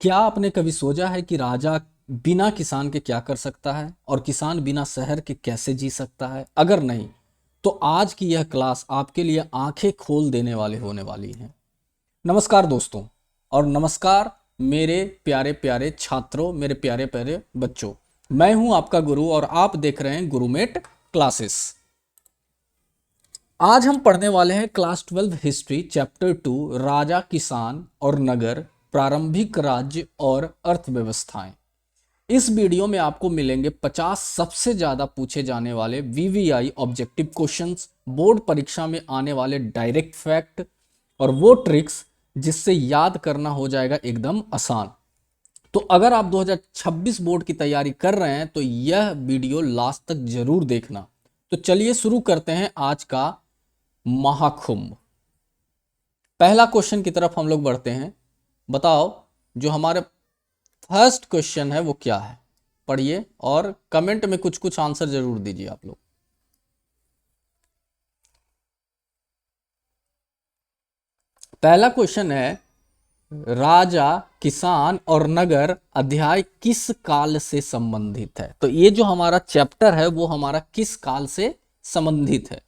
क्या आपने कभी सोचा है कि राजा बिना किसान के क्या कर सकता है और किसान बिना शहर के कैसे जी सकता है? अगर नहीं, तो आज की यह क्लास आपके लिए आंखें खोल देने वाले होने वाली है। नमस्कार दोस्तों, और नमस्कार मेरे प्यारे प्यारे छात्रों, मेरे प्यारे प्यारे बच्चों। मैं हूं आपका गुरु और आप देख रहे हैं गुरुमेट क्लासेस। आज हम पढ़ने वाले हैं क्लास 12 हिस्ट्री चैप्टर 2 राजा, किसान और नगर, प्रारंभिक राज्य और अर्थव्यवस्थाएं। इस वीडियो में आपको मिलेंगे 50 सबसे ज्यादा पूछे जाने वाले वीवीआई ऑब्जेक्टिव क्वेश्चंस, बोर्ड परीक्षा में आने वाले डायरेक्ट फैक्ट और वो ट्रिक्स जिससे याद करना हो जाएगा एकदम आसान। तो अगर आप 2026 बोर्ड की तैयारी कर रहे हैं तो यह वीडियो लास्ट तक जरूर देखना। तो चलिए शुरू करते हैं आज का महाकुंभ। पहला क्वेश्चन की तरफ हम लोग बढ़ते हैं। बताओ, जो हमारे फर्स्ट क्वेश्चन है वो क्या है? पढ़िए और कमेंट में कुछ कुछ आंसर जरूर दीजिए आप लोग। पहला क्वेश्चन है, राजा, किसान और नगर अध्याय किस काल से संबंधित है? तो ये जो हमारा चैप्टर है वो हमारा किस काल से संबंधित है?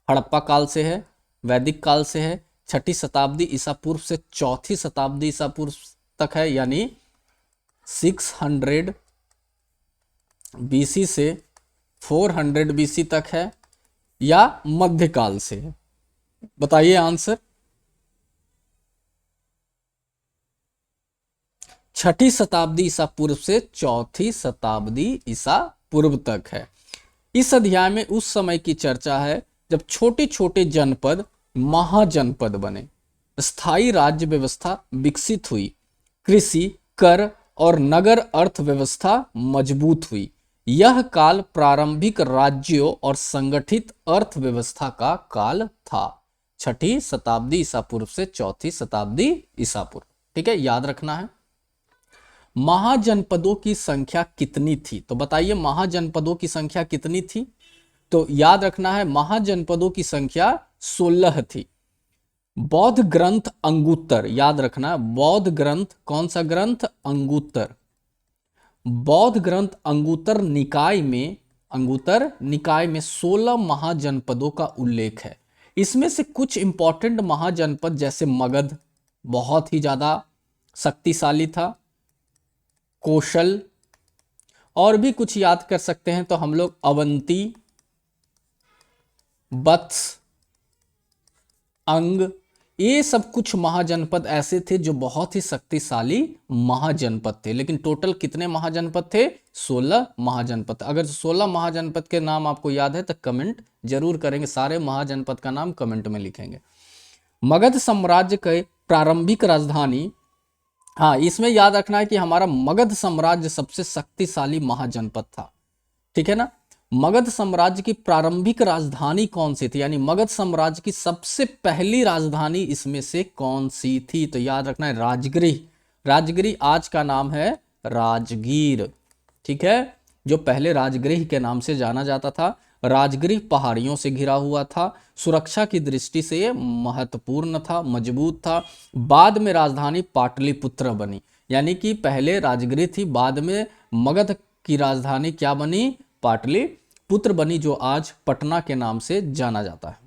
हड़प्पा काल से है, वैदिक काल से है, छठी शताब्दी ईसा पूर्व से चौथी शताब्दी ईसा पूर्व तक है, यानी 600 बीसी से 400 बीसी तक है, या मध्यकाल से है? बताइए आंसर। छठी शताब्दी ईसा पूर्व से चौथी शताब्दी ईसा पूर्व तक है। इस अध्याय में उस समय की चर्चा है जब छोटे छोटे जनपद महाजनपद बने, स्थायी राज्य व्यवस्था विकसित हुई, कृषि, कर और नगर अर्थव्यवस्था मजबूत हुई। यह काल प्रारंभिक राज्यों और संगठित अर्थव्यवस्था का काल था। छठी शताब्दी ईसा पूर्व से चौथी शताब्दी ईसा पूर्व। ठीक है, याद रखना है। महाजनपदों की संख्या कितनी थी? तो बताइए, महाजनपदों की संख्या कितनी थी? तो याद रखना है, महाजनपदों की संख्या 16 थी। बौद्ध ग्रंथ अंगुत्तर, याद रखना, बौद्ध ग्रंथ, कौन सा ग्रंथ? अंगुत्तर। बौद्ध ग्रंथ अंगुत्तर निकाय में 16 महाजनपदों का उल्लेख है। इसमें से कुछ इंपॉर्टेंट महाजनपद जैसे मगध बहुत ही ज्यादा शक्तिशाली था, कौशल, और भी कुछ याद कर सकते हैं तो हम लोग अवंती, वत्स, अंग, ये सब कुछ महाजनपद ऐसे थे जो बहुत ही शक्तिशाली महाजनपद थे। लेकिन टोटल कितने महाजनपद थे? 16 महाजनपद। अगर 16 महाजनपद के नाम आपको याद है तो कमेंट जरूर करेंगे, सारे महाजनपद का नाम कमेंट में लिखेंगे। मगध साम्राज्य के प्रारंभिक राजधानी, हाँ इसमें याद रखना है कि हमारा मगध साम्राज्य सबसे शक्तिशाली महाजनपद था। ठीक है ना। मगध साम्राज्य की प्रारंभिक राजधानी कौन सी थी, यानी मगध साम्राज्य की सबसे पहली राजधानी इसमें से कौन सी थी? तो याद रखना है राजगृह। राजगृह आज का नाम है राजगीर। ठीक है, जो पहले राजगृह के नाम से जाना जाता था। राजगृह पहाड़ियों से घिरा हुआ था, सुरक्षा की दृष्टि से ये महत्वपूर्ण था, मजबूत था। बाद में राजधानी पाटलिपुत्र बनी, यानी कि पहले राजगृह थी, बाद में मगध की राजधानी क्या बनी? पाटलिपुत्र बनी, जो आज पटना के नाम से जाना जाता है।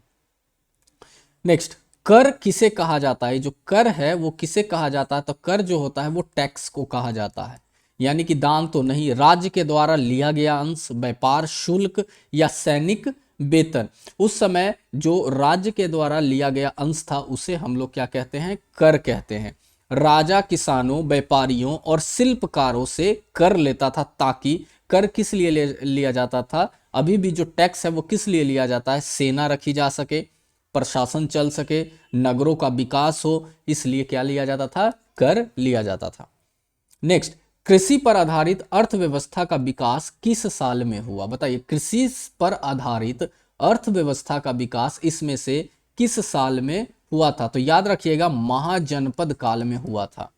नेक्स्ट, कर किसे कहा जाता है? जो कर है वो किसे कहा जाता है? तो कर जो होता है वो टैक्स को कहा जाता है, यानी कि दान तो नहीं, राज्य के द्वारा लिया गया अंश, व्यापार शुल्क या सैनिक वेतन। उस समय जो राज्य के द्वारा लिया गया अंश था उसे हम लोग क्या कहते हैं? कर कहते हैं। राजा किसानों, व्यापारियों और शिल्पकारों से कर लेता था, ताकि कर किस लिए लिया जाता था? अभी भी जो टैक्स है वो किस लिए लिया जाता है? सेना रखी जा सके, प्रशासन चल सके, नगरों का विकास हो, इसलिए क्या लिया जाता था? कर लिया जाता था। नेक्स्ट, कृषि पर आधारित अर्थव्यवस्था का विकास किस साल में हुआ? बताइए, कृषि पर आधारित अर्थव्यवस्था का विकास इसमें से किस साल में हुआ था? तो याद रखिएगा, महाजनपद काल में हुआ था।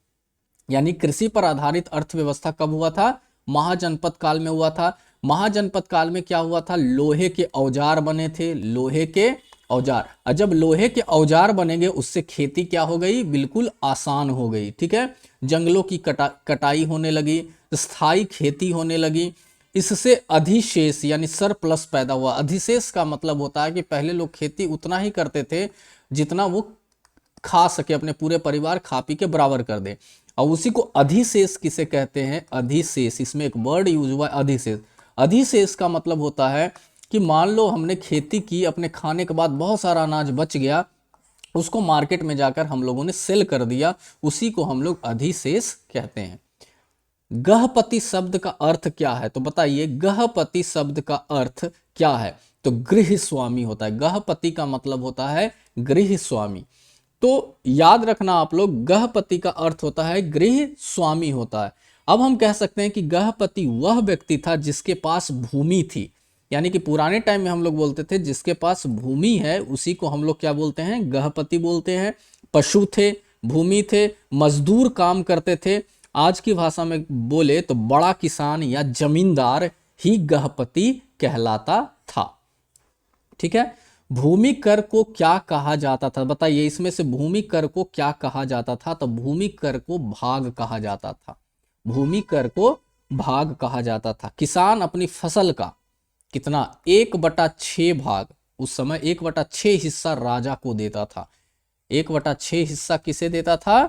यानी कृषि पर आधारित अर्थव्यवस्था कब हुआ था? महाजनपद काल में हुआ था। महाजनपद काल में क्या हुआ था? लोहे के औजार बने थे, लोहे के औजार। और जब लोहे के औजार बनेंगे उससे खेती क्या हो गई, बिल्कुल आसान हो गई। ठीक है, जंगलों की कटाई होने लगी, स्थायी खेती होने लगी, इससे अधिशेष यानी सरप्लस पैदा हुआ। अधिशेष का मतलब होता है कि पहले लोग खेती उतना ही करते थे जितना वो खा सके, अपने पूरे परिवार खा पी के बराबर कर दे, और उसी को अधिशेष किसे कहते हैं, अधिशेष। इसमें एक वर्ड यूज हुआ है अधिशेष। अधिशेष का मतलब होता है कि मान लो हमने खेती की, अपने खाने के बाद बहुत सारा अनाज बच गया, उसको मार्केट में जाकर हम लोगों ने सेल कर दिया, उसी को हम लोग अधिशेष कहते हैं। गृहपति शब्द का अर्थ क्या है, तो बताइए गृहपति शब्द का अर्थ क्या है, तो गृह स्वामी होता है। गृहपति का मतलब होता है गृह स्वामी। तो याद रखना आप लोग, गृहपति का अर्थ होता है गृह स्वामी होता है। अब हम कह सकते हैं कि गृहपति वह व्यक्ति था जिसके पास भूमि थी, यानी कि पुराने टाइम में हम लोग बोलते थे जिसके पास भूमि है उसी को हम लोग क्या बोलते हैं, गृहपति बोलते हैं। पशु थे, भूमि थे, मजदूर काम करते थे। आज की भाषा में बोले तो बड़ा किसान या जमींदार ही गृहपति कहलाता था। ठीक है, भूमि कर को क्या कहा जाता था, बताइए इसमें से भूमि कर को क्या कहा जाता था, तो भूमि कर को भाग कहा जाता था। भूमि कर को भाग कहा जाता था। किसान अपनी फसल का कितना, 1/6 भाग, उस समय 1/6 हिस्सा राजा को देता था। 1/6 हिस्सा किसे देता था,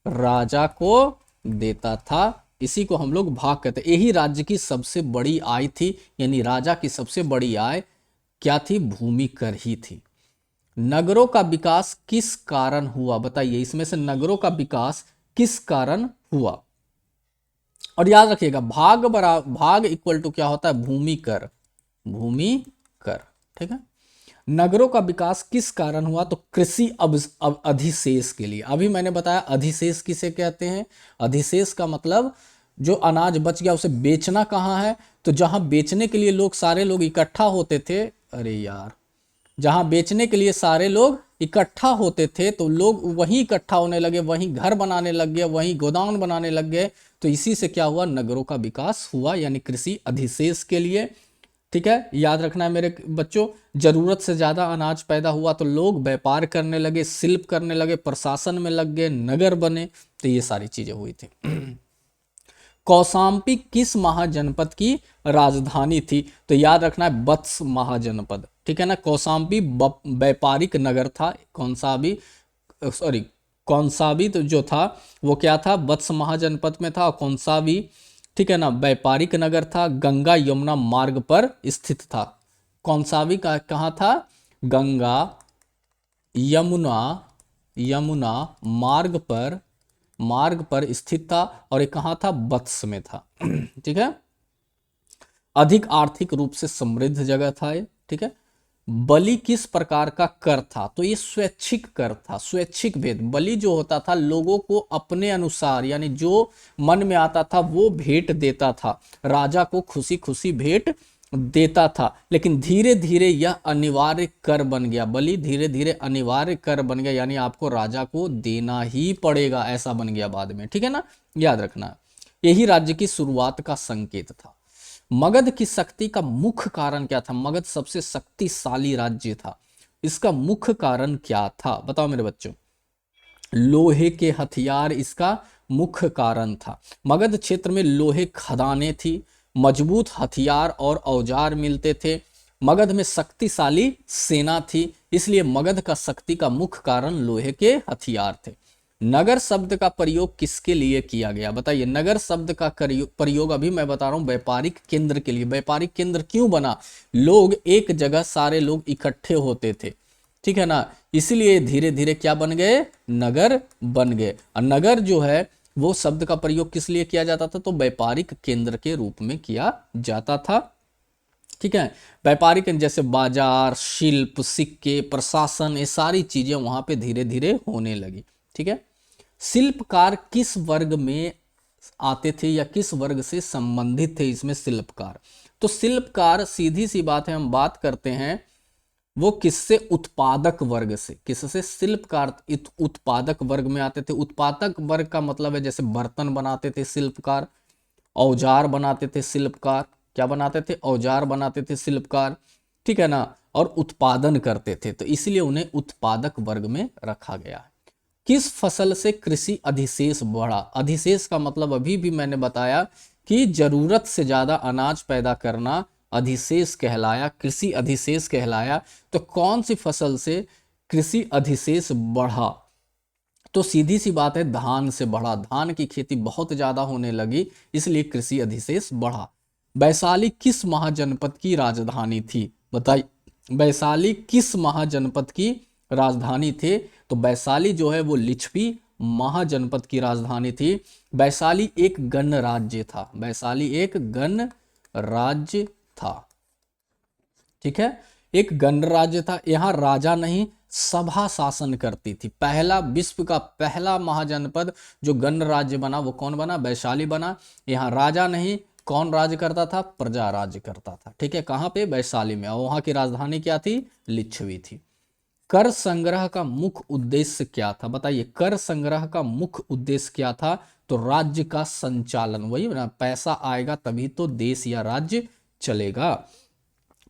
राजा को देता था। इसी को हम लोग भाग कहते हैं। यही राज्य की सबसे बड़ी आय थी, यानी राजा की सबसे बड़ी आय क्या थी, भूमि कर ही थी। नगरों का विकास किस कारण हुआ, बताइए इसमें से नगरों का विकास किस कारण हुआ। और याद रखिएगा भाग इक्वल टू क्या होता है, भूमि कर, भूमि कर। ठीक है, नगरों का विकास किस कारण हुआ, तो कृषि अब अधिशेष के लिए। अभी मैंने बताया अधिशेष किसे कहते हैं। अधिशेष का मतलब जो अनाज बच गया उसे बेचना कहाँ है, तो जहां बेचने के लिए लोग सारे लोग इकट्ठा होते थे, अरे यार, जहां बेचने के लिए सारे लोग इकट्ठा होते थे तो लोग वहीं इकट्ठा होने लगे, वहीं घर बनाने लग गए, वहीं गोदाम बनाने लग गए। तो इसी से क्या हुआ, नगरों का विकास हुआ, यानी कृषि अधिशेष के लिए। ठीक है, याद रखना है मेरे बच्चों, जरूरत से ज्यादा अनाज पैदा हुआ तो लोग व्यापार करने लगे, शिल्प करने लगे, प्रशासन में लग गए, नगर बने, तो ये सारी चीजें हुई थी। कौशाम्बी किस महाजनपद की राजधानी थी, तो याद रखना है वत्स महाजनपद। ठीक है ना, कौशाम्बी व्यापारिक नगर था। कौशाम्बी तो जो था वो क्या था, वत्स महाजनपद में था। कौशाम्बी, ठीक है ना, व्यापारिक नगर था, गंगा यमुना मार्ग पर स्थित था। कौशाम्बी का कहाँ था, गंगा यमुना मार्ग पर स्थित था, और ये कहाँ था, वत्स में था। ठीक है, अधिक आर्थिक रूप से समृद्ध जगह था ये। ठीक है, बलि किस प्रकार का कर था, तो ये स्वैच्छिक कर था, स्वैच्छिक भेंट। बलि जो होता था लोगों को अपने अनुसार, यानी जो मन में आता था वो भेंट देता था, राजा को खुशी खुशी भेंट देता था। लेकिन धीरे धीरे यह अनिवार्य कर बन गया, बलि धीरे धीरे अनिवार्य कर बन गया, यानी आपको राजा को देना ही पड़ेगा, ऐसा बन गया बाद में। ठीक है ना, याद रखना, यही राज्य की शुरुआत का संकेत था। मगध की शक्ति का मुख्य कारण क्या था, मगध सबसे शक्तिशाली राज्य था, इसका मुख्य कारण क्या था, बताओ मेरे बच्चों। लोहे के हथियार इसका मुख्य कारण था। मगध क्षेत्र में लोहे खदानें थी, मजबूत हथियार और औजार मिलते थे। मगध में शक्तिशाली सेना थी, इसलिए मगध का शक्ति का मुख्य कारण लोहे के हथियार थे। नगर शब्द का प्रयोग किसके लिए किया गया, बताइए। नगर शब्द का प्रयोग अभी मैं बता रहा हूं व्यापारिक केंद्र के लिए। व्यापारिक केंद्र क्यों बना, लोग एक जगह सारे लोग इकट्ठे होते थे, ठीक है ना, इसलिए धीरे धीरे क्या बन गए, नगर बन गए। और नगर जो है वो शब्द का प्रयोग किस लिए किया जाता था, तो व्यापारिक केंद्र के रूप में किया जाता था। ठीक है, व्यापारिक जैसे बाजार, शिल्प, सिक्के, प्रशासन, ये सारी चीजें वहां पे धीरे धीरे होने लगी। ठीक है, शिल्पकार किस वर्ग में आते थे या किस वर्ग से संबंधित थे इसमें शिल्पकार, तो शिल्पकार सीधी सी बात है, हम बात करते हैं वो किससे, उत्पादक वर्ग से। किससे, शिल्पकार उत्पादक वर्ग में आते थे। उत्पादक वर्ग का मतलब है जैसे बर्तन बनाते थे शिल्पकार, औजार बनाते थे शिल्पकार, क्या बनाते थे, औजार बनाते थे शिल्पकार। ठीक है ना, और उत्पादन करते थे, तो इसलिए उन्हें उत्पादक वर्ग में रखा गया है। किस फसल से कृषि अधिशेष बढ़ा? अधिशेष का मतलब अभी भी मैंने बताया कि जरूरत से ज्यादा अनाज पैदा करना अधिशेष कहलाया, कृषि अधिशेष कहलाया। तो कौन सी फसल से कृषि अधिशेष बढ़ा? तो सीधी सी बात है, धान से बढ़ा। धान की खेती बहुत ज्यादा होने लगी, इसलिए कृषि अधिशेष बढ़ा। वैशाली किस महाजनपद की राजधानी थी? बताइए, वैशाली किस महाजनपद की राजधानी थे? तो वैशाली जो है वो लिच्छवी महाजनपद की राजधानी थी। वैशाली एक गणराज्य था, वैशाली एक गणराज्य था, ठीक है, एक गणराज्य था। यहाँ राजा नहीं, सभा शासन करती थी। पहला, विश्व का पहला महाजनपद जो गणराज्य बना वो कौन बना? वैशाली बना। यहाँ राजा नहीं, कौन राज्य करता था? प्रजा राज्य करता था, ठीक है। कहाँ पे? वैशाली में। और वहां की राजधानी क्या थी? लिच्छवी थी। कर संग्रह का मुख्य उद्देश्य क्या था? बताइए, कर संग्रह का मुख्य उद्देश्य क्या था? तो राज्य का संचालन, वही ना, पैसा आएगा तभी तो देश या राज्य चलेगा।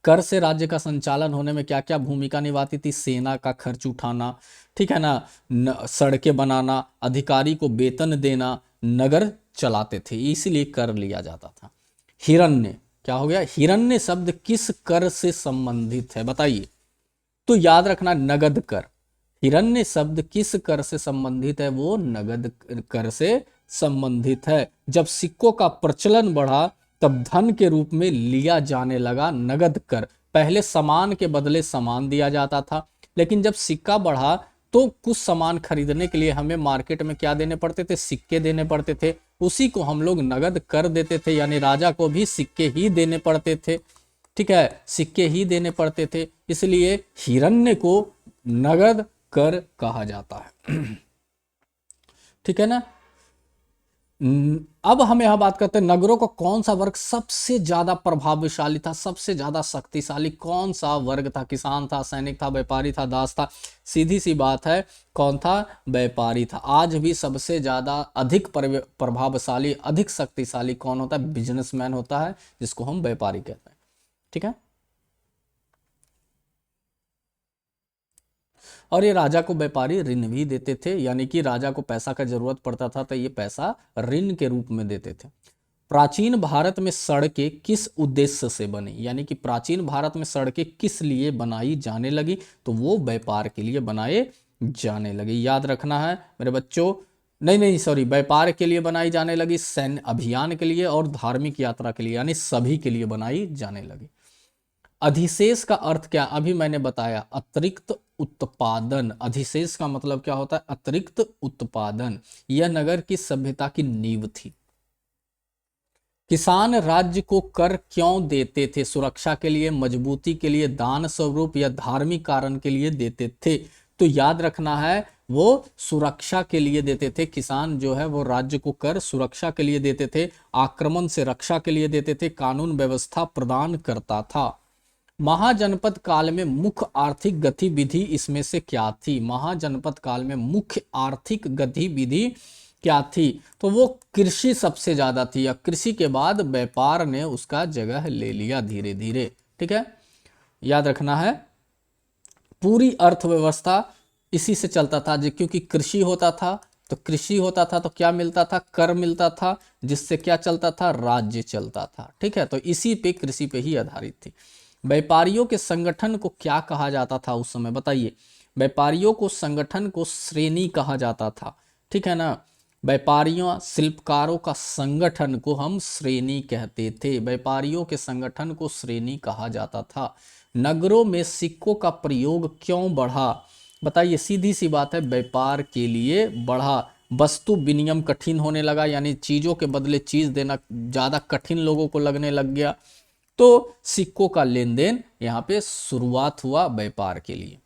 कर से राज्य का संचालन होने में क्या क्या भूमिका निभाती थी? सेना का खर्च उठाना, ठीक है ना, सड़कें बनाना, अधिकारी को वेतन देना, नगर चलाते थे, इसीलिए कर लिया जाता था। हिरण्य, क्या हो गया? हिरण्य शब्द किस कर से संबंधित है? बताइए। तो याद रखना, नगद कर। हिरण्य शब्द किस कर से संबंधित है? वो नगद कर से संबंधित है। जब सिक्कों का प्रचलन बढ़ा तब धन के रूप में लिया जाने लगा नगद कर। पहले सामान के बदले सामान दिया जाता था, लेकिन जब सिक्का बढ़ा तो कुछ सामान खरीदने के लिए हमें मार्केट में क्या देने पड़ते थे? सिक्के देने पड़ते थे। उसी को हम लोग नगद कर देते थे, यानी राजा को भी सिक्के ही देने पड़ते थे, ठीक है, सिक्के ही देने पड़ते थे, इसलिए हिरण्य को नगद कर कहा जाता है। ठीक है ना। अब हम यहां बात करते हैं, नगरों का कौन सा वर्ग सबसे ज्यादा प्रभावशाली था, सबसे ज्यादा शक्तिशाली कौन सा वर्ग था? किसान था, सैनिक था, व्यापारी था, दास था? सीधी सी बात है, कौन था? व्यापारी था। आज भी सबसे ज्यादा अधिक प्रभावशाली, अधिक शक्तिशाली कौन होता है? बिजनेसमैन होता है, जिसको हम व्यापारी कहते हैं, ठीक है। और ये राजा को व्यापारी ऋण भी देते थे, यानी कि राजा को पैसा का जरूरत पड़ता था तो ये पैसा ऋण के रूप में देते थे। प्राचीन भारत में सड़कें किस उद्देश्य से बनी? यानी कि प्राचीन भारत में सड़कें किस लिए बनाई जाने लगी? तो वो व्यापार के लिए बनाए जाने लगी। याद रखना है मेरे बच्चों, नहीं सॉरी, व्यापार के लिए बनाई जाने लगी, सैन्य अभियान के लिए और धार्मिक यात्रा के लिए, यानी सभी के लिए बनाई जाने लगी। अधिशेष का अर्थ क्या? अभी मैंने बताया, अतिरिक्त उत्पादन। अधिशेष का मतलब क्या होता है? अतिरिक्त उत्पादन। यह नगर की सभ्यता की नींव थी। किसान राज्य को कर क्यों देते थे? सुरक्षा के लिए, मजबूती के लिए, दान स्वरूप या धार्मिक कारण के लिए देते थे? तो याद रखना है, वो सुरक्षा के लिए देते थे। किसान जो है वो राज्य को कर सुरक्षा के लिए देते थे, आक्रमण से रक्षा के लिए देते थे, कानून व्यवस्था प्रदान करता था। महाजनपद काल में मुख्य आर्थिक गतिविधि इसमें से क्या थी? महाजनपद काल में मुख्य आर्थिक गतिविधि क्या थी? तो वो कृषि सबसे ज्यादा थी, या कृषि के बाद व्यापार ने उसका जगह ले लिया धीरे धीरे, ठीक है। याद रखना है, पूरी अर्थव्यवस्था इसी से चलता था, क्योंकि कृषि होता था, तो कृषि होता था तो क्या मिलता था? कर मिलता था, जिससे क्या चलता था? राज्य चलता था, ठीक है। तो इसी पे, कृषि पे ही आधारित थी। व्यापारियों के संगठन को क्या कहा जाता था उस समय? बताइए। व्यापारियों को संगठन को श्रेणी कहा जाता था, ठीक है ना। व्यापारियों, शिल्पकारों का संगठन को हम श्रेणी कहते थे। व्यापारियों के संगठन को श्रेणी कहा जाता था। नगरों में सिक्कों का प्रयोग क्यों बढ़ा? बताइए। सीधी सी बात है, व्यापार के लिए बढ़ा। वस्तु विनिमय कठिन होने लगा, यानी चीजों के बदले चीज देना ज्यादा कठिन लोगों को लगने लग गया, तो सिक्कों का लेन देन यहां पे शुरुआत हुआ व्यापार के लिए।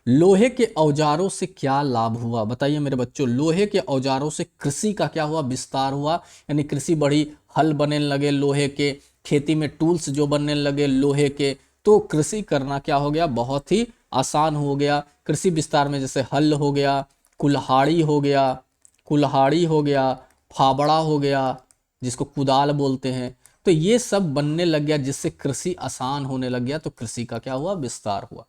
लोहे के औजारों से क्या लाभ हुआ? बताइए मेरे बच्चों। लोहे के औजारों से कृषि का क्या हुआ? विस्तार हुआ, यानी कृषि बढ़ी, हल बनने लगे लोहे के, खेती में टूल्स जो बनने लगे लोहे के, तो कृषि करना क्या हो गया? बहुत ही आसान हो गया। कृषि विस्तार में जैसे हल हो गया, कुल्हाड़ी हो गया, फावड़ा हो गया, जिसको कुदाल बोलते हैं, तो ये सब बनने लग गया, जिससे कृषि आसान होने लग गया, तो कृषि का क्या हुआ, विस्तार हुआ।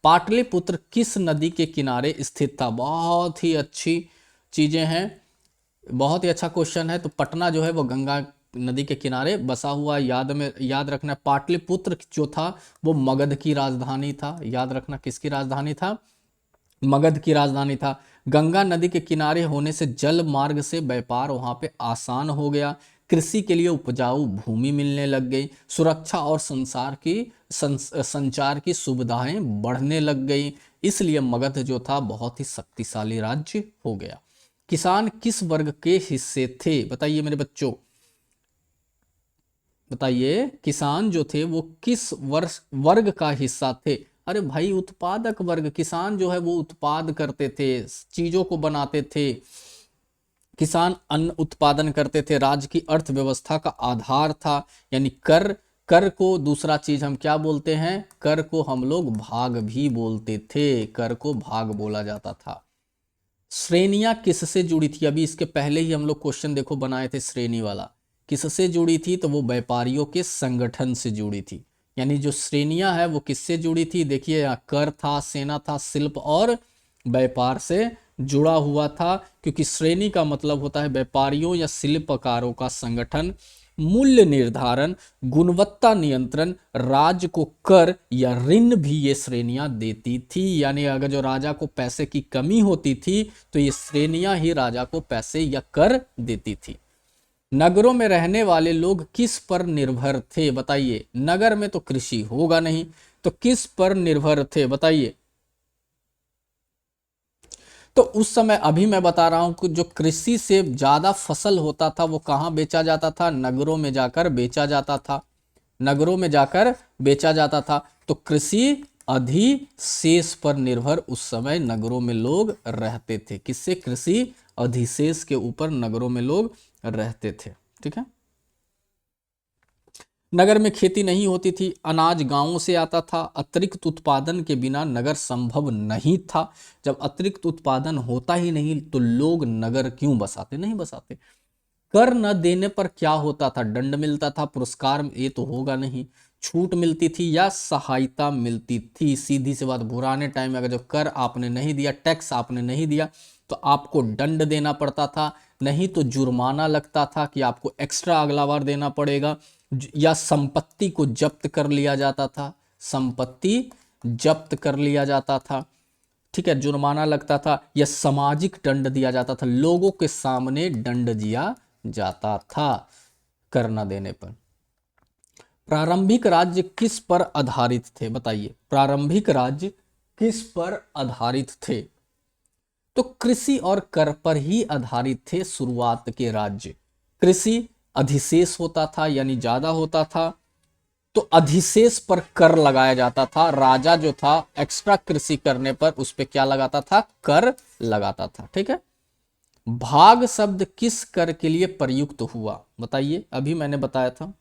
पाटलिपुत्र किस नदी के किनारे स्थित था? बहुत ही अच्छी चीजें हैं, बहुत ही अच्छा क्वेश्चन है। तो पटना जो है वो गंगा नदी के किनारे बसा हुआ है। याद रखना, पाटलिपुत्र जो था वो मगध की राजधानी था। याद रखना, किसकी राजधानी था? मगध की राजधानी था। गंगा नदी के किनारे होने से जल मार्ग से व्यापार वहां पे आसान हो गया। कृषि के लिए उपजाऊ भूमि मिलने लग गई। सुरक्षा और संचार की सुविधाएं बढ़ने लग गई। इसलिए मगध जो था बहुत ही शक्तिशाली राज्य हो गया। किसान किस वर्ग के हिस्से थे? बताइए मेरे बच्चों, बताइए, किसान जो थे वो किस वर्ग का हिस्सा थे? अरे भाई, उत्पादक वर्ग। किसान जो है वो उत्पाद करते थे, चीजों को बनाते थे। किसान अन्न उत्पादन करते थे, राज्य की अर्थव्यवस्था का आधार था। यानी कर कर को दूसरा चीज हम क्या बोलते हैं? कर को हम लोग भाग भी बोलते थे। कर को भाग बोला जाता था। श्रेणियां किससे जुड़ी थी? अभी इसके पहले ही हम लोग क्वेश्चन देखो बनाए थे श्रेणी वाला। किससे जुड़ी थी? तो वो व्यापारियों के संगठन से जुड़ी थी। यानी जो श्रेणियां है वो किससे जुड़ी थी? देखिए, यहाँ कर था, सेना था, शिल्प और व्यापार से जुड़ा हुआ था। क्योंकि श्रेणी का मतलब होता है व्यापारियों या शिल्पकारों का संगठन। मूल्य निर्धारण, गुणवत्ता नियंत्रण, राज्य को कर या ऋण भी ये श्रेणियां देती थी। यानी अगर जो राजा को पैसे की कमी होती थी तो ये श्रेणियां ही राजा को पैसे या कर देती थी। नगरों में रहने वाले लोग किस पर निर्भर थे? बताइए, नगर में तो कृषि होगा नहीं, तो किस पर निर्भर थे? बताइए। तो उस समय अभी मैं बता रहा हूं कि जो कृषि से ज्यादा फसल होता था वो कहाँ बेचा जाता था? नगरों में जाकर बेचा जाता था। नगरों में जाकर बेचा जाता था। तो कृषि अधिशेष पर निर्भर उस समय नगरों में लोग रहते थे। किससे? कृषि अधिशेष के ऊपर नगरों में लोग रहते थे। ठीक है। नगर में खेती नहीं होती थी, अनाज गांवों से आता था। अतिरिक्त उत्पादन के बिना नगर संभव नहीं था। जब अतिरिक्त उत्पादन होता ही नहीं तो लोग नगर क्यों बसाते? नहीं बसाते। कर न देने पर क्या होता था? दंड मिलता था, पुरस्कार ये तो होगा नहीं। छूट मिलती थी या सहायता मिलती थी? सीधी सी बात, पुराने टाइम में अगर जो कर आपने नहीं दिया, टैक्स आपने नहीं दिया, तो आपको दंड देना पड़ता था। नहीं तो जुर्माना लगता था कि आपको एक्स्ट्रा अगला बार देना पड़ेगा। या संपत्ति को जब्त कर लिया जाता था। संपत्ति जब्त कर लिया जाता था। ठीक है, जुर्माना लगता था या सामाजिक दंड दिया जाता था। लोगों के सामने दंड दिया जाता था कर न देने पर। प्रारंभिक राज्य किस पर आधारित थे? बताइए, प्रारंभिक राज्य किस पर आधारित थे? तो कृषि और कर पर ही आधारित थे शुरुआत के राज्य। कृषि अधिशेष होता था, यानी ज्यादा होता था, तो अधिशेष पर कर लगाया जाता था। राजा जो था एक्स्ट्रा कृषि करने पर उस पर क्या लगाता था? कर लगाता था। ठीक है। भाग शब्द किस कर के लिए प्रयुक्त हुआ? बताइए, अभी मैंने बताया था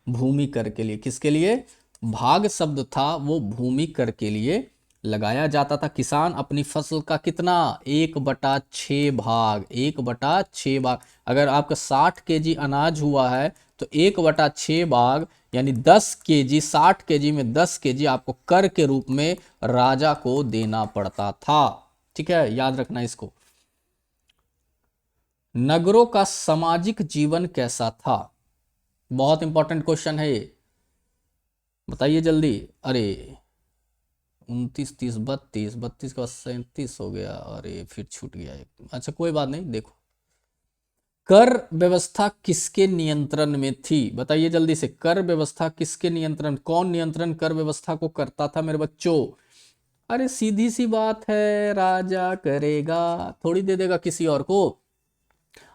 भूमि कर के लिए। किसके लिए? भाग शब्द था वो भूमि कर के लिए लगाया जाता था। किसान अपनी फसल का कितना? 1/6 भाग। 1/6 भाग। अगर आपका 60 kg अनाज हुआ है तो 1/6 भाग यानी 10 kg, 60 kg में 10 kg आपको कर के रूप में राजा को देना पड़ता था। ठीक है, याद रखना इसको। नगरों का सामाजिक जीवन कैसा था? बहुत इंपॉर्टेंट क्वेश्चन है ये, बताइए जल्दी। अरे 29, 30, 32, 32 का 37 हो गया। अरे फिर छूट गया एक। अच्छा कोई बात नहीं, देखो। कर व्यवस्था किसके नियंत्रण में थी? बताइए जल्दी से। कर व्यवस्था किसके नियंत्रण? कौन नियंत्रण कर व्यवस्था को करता था मेरे बच्चों? अरे सीधी सी बात है, राजा करेगा, थोड़ी दे देगा किसी और को।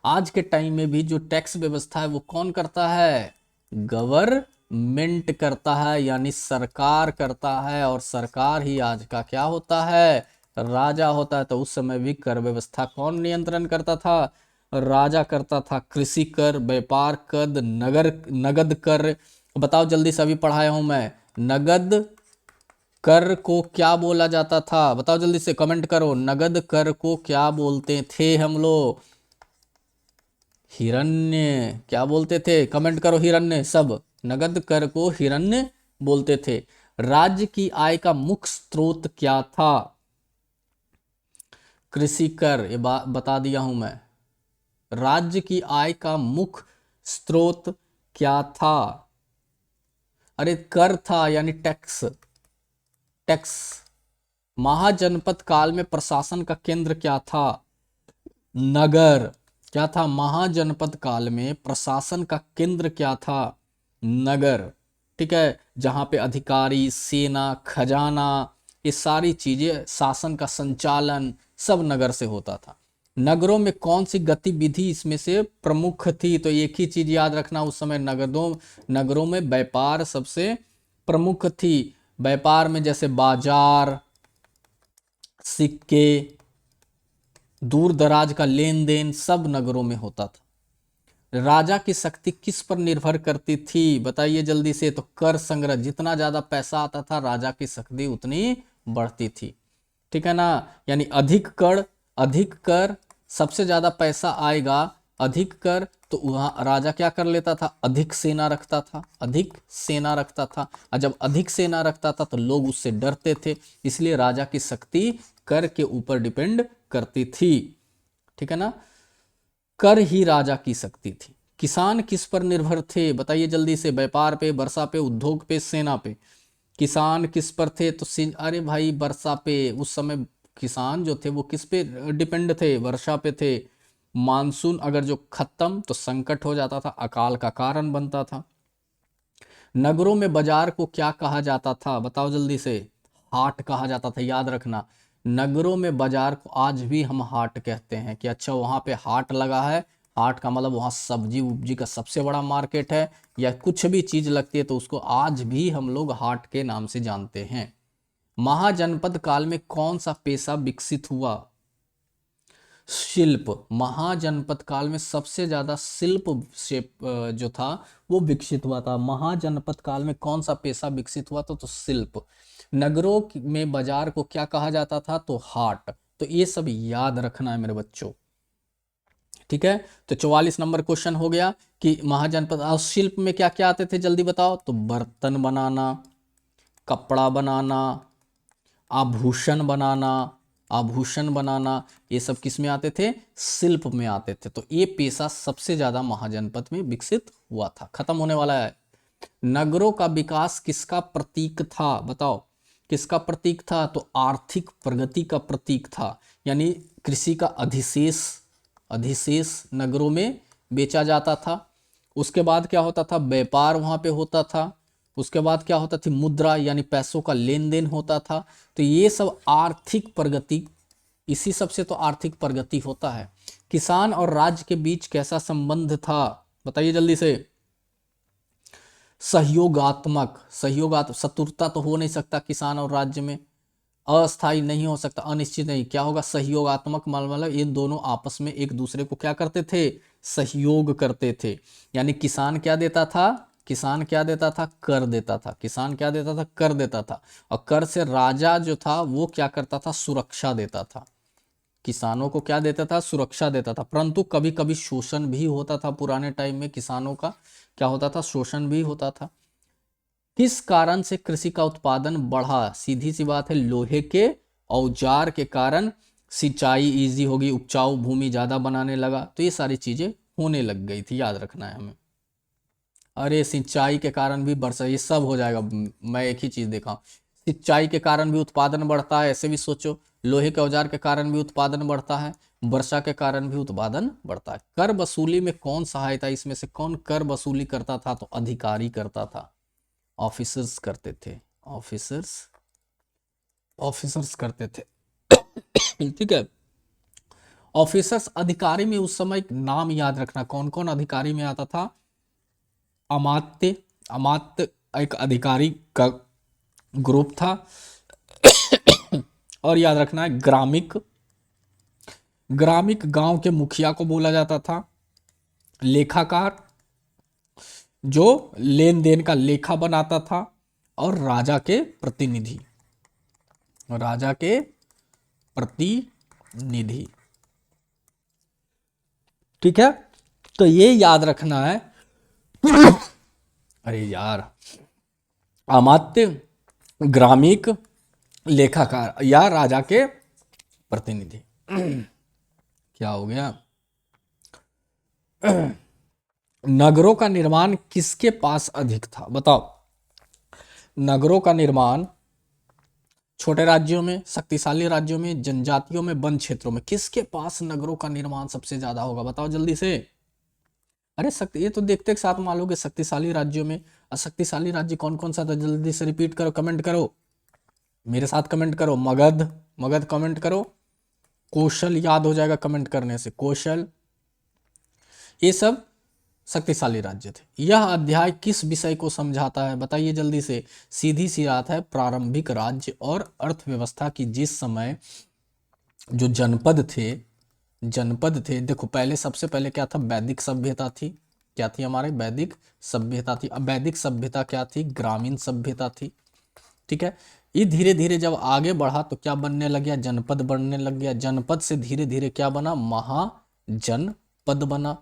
आज के टाइम में भी जो टैक्स व्यवस्था है वो कौन करता है? गवर्नमेंट करता है, यानी सरकार करता है। और सरकार ही आज का क्या होता है? राजा होता है। तो उस समय भी कर व्यवस्था कौन नियंत्रण करता था? राजा करता था। कृषि कर, व्यापार कर, नगद कर। बताओ जल्दी से, अभी पढ़ाया हूं मैं। नगद कर को क्या बोला जाता था? बताओ जल्दी से, कमेंट करो। नगद कर को क्या बोलते थे हम लोग? हिरण्य। क्या बोलते थे, कमेंट करो हिरण्य सब। नगद कर को हिरण्य बोलते थे। राज्य की आय का मुख्य स्रोत क्या था? कृषि कर, ये बात बता दिया हूं मैं। राज्य की आय का मुख्य स्रोत क्या था? अरे कर था, यानी टैक्स। टैक्स। महाजनपद काल में प्रशासन का केंद्र क्या था? नगर। क्या था महाजनपद काल में प्रशासन का केंद्र क्या था? नगर। ठीक है, जहां पे अधिकारी, सेना, खजाना, ये सारी चीजें, शासन का संचालन सब नगर से होता था। नगरों में कौन सी गतिविधि इसमें से प्रमुख थी? तो एक ही चीज याद रखना, उस समय नगरों में व्यापार सबसे प्रमुख थी। व्यापार में जैसे बाजार, सिक्के, दूर दराज का लेन देन सब नगरों में होता था। राजा की शक्ति किस पर निर्भर करती थी? बताइए जल्दी से। तो कर संग्रह, जितना ज्यादा पैसा आता था राजा की शक्ति उतनी बढ़ती थी। ठीक है ना, यानी अधिक कर, सबसे ज्यादा पैसा आएगा, अधिक कर, तो वहां राजा क्या कर लेता था? अधिक सेना रखता था, अधिक सेना रखता था। और जब अधिक सेना रखता था तो लोग उससे डरते थे, इसलिए राजा की शक्ति कर के ऊपर डिपेंड करती थी। ठीक है ना, कर ही राजा की शक्ति थी। किसान किस पर निर्भर थे? बताइए जल्दी से। व्यापार पे, वर्षा पे, उद्योग पे, सेना पे। किसान किस पर थे? तो अरे भाई वर्षा पे। उस समय किसान जो थे वो किस पे डिपेंड थे? वर्षा पे थे। मानसून अगर जो खत्म तो संकट हो जाता था, अकाल का कारण बनता था। नगरों में बाजार को क्या कहा जाता था? बताओ जल्दी से। हाट कहा जाता था, याद रखना। नगरों में बाजार को आज भी हम हाट कहते हैं कि अच्छा वहां पे हाट लगा है। हाट का मतलब वहां सब्जी उब्जी का सबसे बड़ा मार्केट है, या कुछ भी चीज लगती है तो उसको आज भी हम लोग हाट के नाम से जानते हैं। महाजनपद काल में कौन सा पेशा विकसित हुआ? शिल्प। महाजनपद काल में सबसे ज्यादा शिल्प से जो था वो विकसित हुआ था। महाजनपद काल में कौन सा पेशा विकसित हुआ था? तो शिल्प। नगरों में बाजार को क्या कहा जाता था? तो हाट। तो ये सब याद रखना है मेरे बच्चों। ठीक है, तो 44 नंबर क्वेश्चन हो गया कि महाजनपद और शिल्प में क्या क्या आते थे, जल्दी बताओ। तो बर्तन बनाना, कपड़ा बनाना, आभूषण बनाना, आभूषण बनाना, ये सब किस में आते थे? शिल्प में आते थे। तो ये पेशा सबसे ज्यादा महाजनपद में विकसित हुआ था। खत्म होने वाला है। नगरों का विकास किसका प्रतीक था? बताओ किसका प्रतीक था? तो आर्थिक प्रगति का प्रतीक था। यानी कृषि का अधिशेष, अधिशेष नगरों में बेचा जाता था। उसके बाद क्या होता था? व्यापार वहां पे होता था। उसके बाद क्या होता थी? मुद्रा, यानी पैसों का लेन देन होता था। तो ये सब आर्थिक प्रगति, इसी सब से तो आर्थिक प्रगति होता है। किसान और राज्य के बीच कैसा संबंध था? बताइए जल्दी से। सहयोगात्मक। शत्रुता तो हो नहीं सकता किसान और राज्य में, अस्थाई नहीं हो सकता, अनिश्चित नहीं। क्या होगा? सहयोगात्मक, मतलब ये दोनों आपस में एक दूसरे को क्या करते थे? सहयोग करते थे। यानी किसान क्या देता था? किसान क्या देता था? कर देता था। किसान क्या देता था? कर देता था। और कर से राजा जो था वो क्या करता था? सुरक्षा देता था। किसानों को क्या देता था? सुरक्षा देता था। परंतु कभी कभी शोषण भी होता था। पुराने टाइम में किसानों का क्या होता था? शोषण भी होता था। किस कारण से कृषि का उत्पादन बढ़ा? सीधी सी बात है, लोहे के औजार के कारण सिंचाई इजी होगी, उपजाऊ भूमि ज्यादा बनाने लगा, तो ये सारी चीजें होने लग गई थी, याद रखना है हमें। अरे सिंचाई के कारण भी वर्षा, ये सब हो जाएगा। मैं एक ही चीज देखा हूं। सिंचाई के कारण भी उत्पादन बढ़ता है, ऐसे भी सोचो। लोहे के औजार के कारण भी उत्पादन बढ़ता है, वर्षा के कारण भी उत्पादन बढ़ता है। कर वसूली में कौन सहायता, इसमें से कौन कर वसूली करता था? तो अधिकारी करता था, ऑफिसर्स करते थे। ऑफिसर्स, ऑफिसर्स करते थे। ठीक है। ऑफिसर्स, अधिकारी में उस समय एक नाम याद रखना, कौन कौन अधिकारी में आता था? अमात्य। अमात्य एक अधिकारी का ग्रुप था। और याद रखना है ग्रामिक। ग्रामिक गांव के मुखिया को बोला जाता था। लेखाकार, जो लेन देन का लेखा बनाता था। और राजा के प्रतिनिधि, राजा के प्रतिनिधि। ठीक है, तो ये याद रखना है। अरे यार, अमात्य, ग्रामिक, लेखाकार या राजा के प्रतिनिधि। क्या हो गया? नगरों का निर्माण किसके पास अधिक था? बताओ। नगरों का निर्माण छोटे राज्यों में, शक्तिशाली राज्यों में, जनजातियों में, वन क्षेत्रों में, किसके पास नगरों का निर्माण सबसे ज्यादा होगा? बताओ जल्दी से। अरे शक्ति, ये तो देखते एक साथ मान लो कि शक्तिशाली राज्यों में। अशक्तिशाली राज्य कौन कौन सा था? जल्दी से रिपीट करो, कमेंट करो, मेरे साथ कमेंट करो। मगध, मगध कमेंट करो। कौशल याद हो जाएगा कमेंट करने से, कौशल। ये सब शक्तिशाली राज्य थे। यह अध्याय किस विषय को समझाता है? बताइए जल्दी से। सीधी सी बात है, प्रारंभिक राज्य और अर्थव्यवस्था की। जिस समय जो जनपद थे, देखो पहले, सबसे पहले क्या था? वैदिक सभ्यता थी। क्या थी हमारे? वैदिक सभ्यता थी। अब वैदिक सभ्यता क्या थी? ग्रामीण सभ्यता थी। ठीक है। ये धीरे धीरे जब आगे बढ़ा तो क्या बनने लग गया? जनपद बनने लग गया। जनपद से धीरे धीरे क्या बना? महाजनपद बना।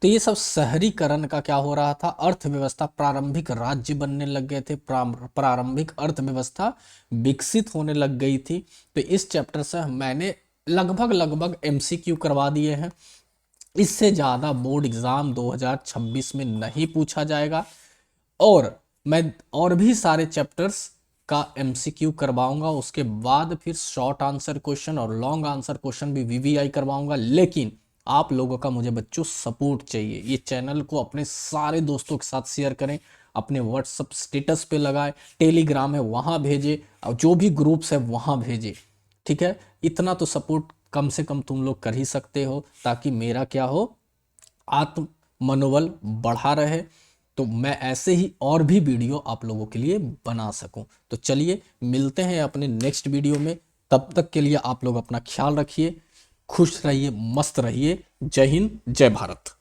तो ये सब शहरीकरण का क्या हो रहा था? अर्थव्यवस्था, प्रारंभिक राज्य बनने लग गए थे, प्रारंभिक अर्थव्यवस्था विकसित होने लग गई थी। तो इस चैप्टर से मैंने लगभग एमसीक्यू करवा दिए हैं। इससे ज़्यादा बोर्ड एग्जाम 2026 में नहीं पूछा जाएगा। और मैं और भी सारे चैप्टर्स का एमसीक्यू करवाऊंगा। उसके बाद फिर शॉर्ट आंसर क्वेश्चन और लॉन्ग आंसर क्वेश्चन भी वीवीआई करवाऊंगा। लेकिन आप लोगों का मुझे बच्चों सपोर्ट चाहिए। ये चैनल को अपने सारे दोस्तों के साथ शेयर करें, अपने व्हाट्सअप स्टेटस पे लगाएं, टेलीग्राम है वहाँ भेजें, और जो भी ग्रुप्स है वहाँ भेजें। ठीक है, इतना तो सपोर्ट कम से कम तुम लोग कर ही सकते हो, ताकि मेरा क्या हो, आत्म मनोबल बढ़ा रहे, तो मैं ऐसे ही और भी वीडियो आप लोगों के लिए बना सकूं। तो चलिए मिलते हैं अपने नेक्स्ट वीडियो में। तब तक के लिए आप लोग अपना ख्याल रखिए, खुश रहिए, मस्त रहिए। जय हिंद, जय भारत।